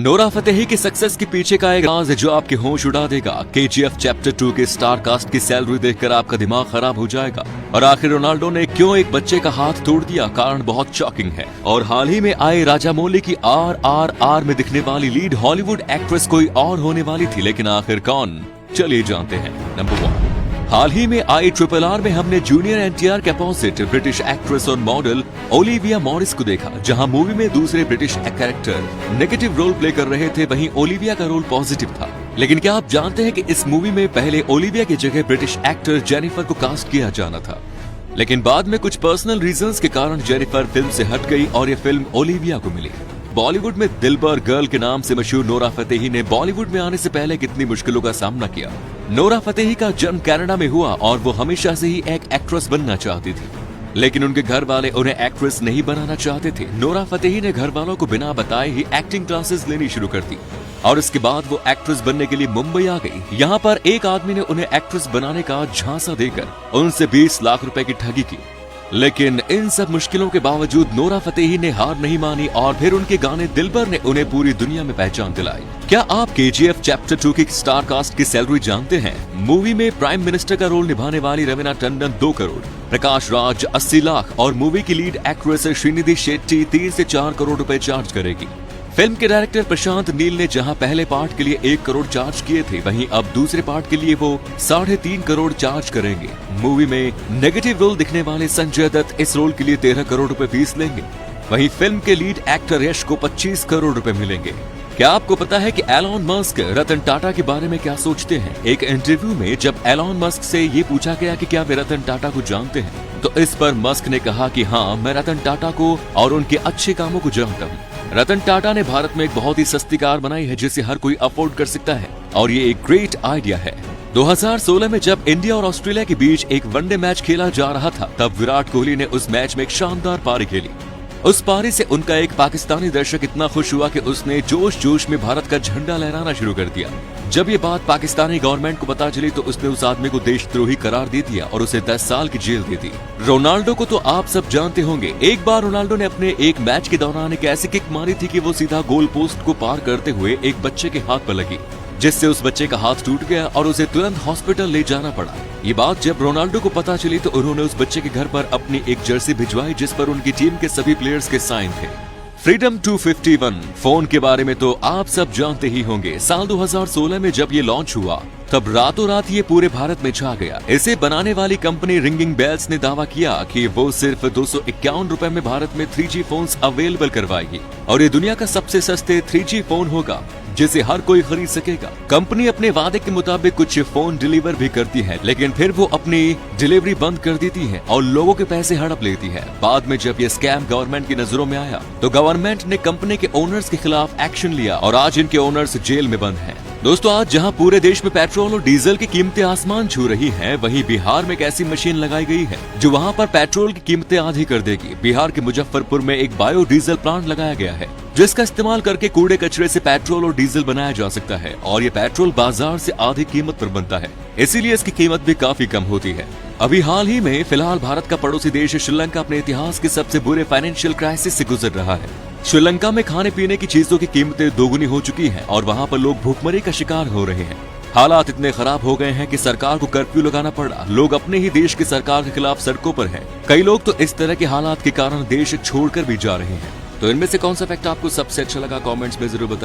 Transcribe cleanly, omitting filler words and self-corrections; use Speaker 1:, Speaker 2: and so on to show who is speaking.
Speaker 1: Nora Fatehi की success के पीछे का एक राज है जो आपके होश उड़ा देगा। KGF चैप्टर 2 के स्टार कास्ट की सैलरी देखकर आपका दिमाग खराब हो जाएगा। और आखिर रोनाल्डो ने क्यों एक बच्चे का हाथ तोड़ दिया, कारण बहुत शॉकिंग है। और हाल ही में आए राजामौली की RRR में दिखने वाली लीड हॉलीवुड एक्ट्रेस कोई और होने वाली थी, लेकिन आखिर कौन, चलिए जानते हैं। नंबर 1, हाल ही में आई RRR में हमने जूनियर NTR के अपोजिट ब्रिटिश एक्ट्रेस और मॉडल ओलिविया मॉरिस को देखा। जहां मूवी में दूसरे British character negative role play कर रहे थे, वहीं ओलिविया का रोल पॉजिटिव था। लेकिन क्या आप जानते हैं कि इस मूवी में पहले ओलिविया की जगह ब्रिटिश एक्टर जेनिफर को कास्ट किया जाना था, लेकिन बाद में कुछ पर्सनल रीजंस के कारण जेनिफर फिल्म से हट गई और ये फिल्म ओलिविया को मिली। बॉलीवुड में दिलबर गर्ल के नाम से मशहूर नोरा फतेही ने बॉलीवुड में आने से पहले कितनी मुश्किलों का सामना किया। नोरा फतेही का जन्म कनाडा में हुआ और वो हमेशा से ही एक एक्ट्रेस बनना चाहती थी, लेकिन उनके घर वाले उन्हें एक्ट्रेस नहीं बनाना चाहते थे। नोरा फतेही ने घर वालों को बिना बताए ही एक्टिंग क्लासेस लेनी शुरू कर दी और इसके बाद वो एक्ट्रेस बनने के लिए मुंबई आ गई। यहाँ पर एक आदमी ने उन्हें एक्ट्रेस बनाने का झांसा देकर उनसे 20 लाख रुपए की ठगी की। लेकिन इन सब मुश्किलों के बावजूद नोरा फतेही ने हार नहीं मानी और फिर उनके गाने दिलबर ने उन्हें पूरी दुनिया में पहचान दिलाई। क्या आप KGF चैप्टर 2 की स्टार कास्ट की सैलरी जानते हैं? मूवी में प्राइम मिनिस्टर का रोल निभाने वाली रवीना टंडन 2 करोड़, प्रकाश राज 80 लाख और मूवी की लीड एक्ट्रेस श्रीनिधि शेट्टी 3 से 4 करोड़ रुपए चार्ज करेगी। फिल्म के डायरेक्टर प्रशांत नील ने जहां पहले पार्ट के लिए 1 करोड़ चार्ज किए थे, वहीं अब दूसरे पार्ट के लिए वो 3.5 करोड़ चार्ज करेंगे। मूवी में नेगेटिव रोल दिखने वाले संजय दत्त इस रोल के लिए 13 करोड़ रुपए फीस लेंगे। वहीं फिल्म के लीड एक्टर यश को 25 करोड़ रुपए मिलेंगे। क्या आपको पता है कि एलॉन मस्क रतन टाटा के बारे में क्या सोचते हैं? एक इंटरव्यू में जब एलॉन मस्क से ये पूछा गया कि क्या वे रतन टाटा को जानते हैं, तो इस पर मस्क ने कहा कि हाँ, मैं रतन टाटा को और उनके अच्छे कामों को जानता हूँ। रतन टाटा ने भारत में एक बहुत ही सस्ती कार बनाई है जिसे हर कोई अफोर्ड कर सकता है और ये एक ग्रेट आइडिया है। 2016 में जब इंडिया और ऑस्ट्रेलिया के बीच एक वनडे मैच खेला जा रहा था, तब विराट कोहली ने उस मैच में एक शानदार पारी खेली। उस पारी से उनका एक पाकिस्तानी दर्शक इतना खुश हुआ कि उसने जोश जोश में भारत का झंडा लहराना शुरू कर दिया। जब ये बात पाकिस्तानी गवर्नमेंट को पता चली तो उसने उस आदमी को देशद्रोही करार दे दिया और उसे 10 साल की जेल दे दी। रोनाल्डो को तो आप सब जानते होंगे। एक बार रोनाल्डो ने अपने एक मैच के दौरान एक ऐसी किक मारी थी कि वो सीधा गोल पोस्ट को पार करते हुए एक बच्चे के हाथ पर लगी, जिससे उस बच्चे का हाथ टूट गया और उसे तुरंत हॉस्पिटल ले जाना पड़ा। ये बात जब रोनाल्डो को पता चली तो उन्होंने उस बच्चे के घर पर अपनी एक जर्सी भिजवाई जिस पर उनकी टीम के सभी प्लेयर्स के साइन थे। फ्रीडम 251 फोन के बारे में तो आप सब जानते ही होंगे। साल 2016 में जब ये लॉन्च हुआ तब रातों रात ये पूरे भारत में छा गया। इसे बनाने वाली कंपनी रिंगिंग बेल्स ने दावा किया कि वो सिर्फ 251 रुपए में भारत में 3G फोन्स अवेलेबल करवाएगी और ये दुनिया का सबसे सस्ते 3G फोन होगा जिसे हर कोई खरीद सकेगा। कंपनी अपने वादे के मुताबिक कुछ फोन डिलीवर भी करती है, लेकिन फिर वो अपनी डिलीवरी बंद कर देती है और लोगों के पैसे हड़प लेती है। बाद में जब ये स्कैम गवर्नमेंट की नजरों में आया तो गवर्नमेंट ने कंपनी के ओनर्स के खिलाफ एक्शन लिया और आज इनके ओनर्स जेल में बंद हैं। दोस्तों, आज जहां पूरे देश में पेट्रोल और डीजल की कीमतें आसमान छू रही हैं, वहीं बिहार में एक ऐसी मशीन लगाई गई है जो वहां पर पेट्रोल की कीमतें आधी कर देगी। बिहार के मुजफ्फरपुर में एक बायो डीजल प्लांट लगाया गया है जिसका इस्तेमाल करके कूड़े कचरे से पेट्रोल और डीजल बनाया जा सकता है और ये पेट्रोल बाजार से आधी कीमत पर बनता है, इसीलिए इसकी कीमत भी काफी कम होती है। अभी हाल ही में फिलहाल भारत का पड़ोसी देश श्रीलंका अपने इतिहास के सबसे बुरे फाइनेंशियल क्राइसिस से गुजर रहा है। श्रीलंका में खाने पीने की चीजों की कीमतें दोगुनी हो चुकी हैं और वहां पर लोग भूखमरी का शिकार हो रहे हैं। हालात इतने खराब हो गए हैं कि सरकार को कर्फ्यू लगाना पड़ा। लोग अपने ही देश की सरकार के खिलाफ सड़कों पर हैं। कई लोग तो इस तरह के हालात के कारण देश छोड़कर भी जा रहे हैं। तो इनमें से कौन सा फैक्ट आपको सबसे अच्छा लगा, कमेंट्स में जरूर बताइए।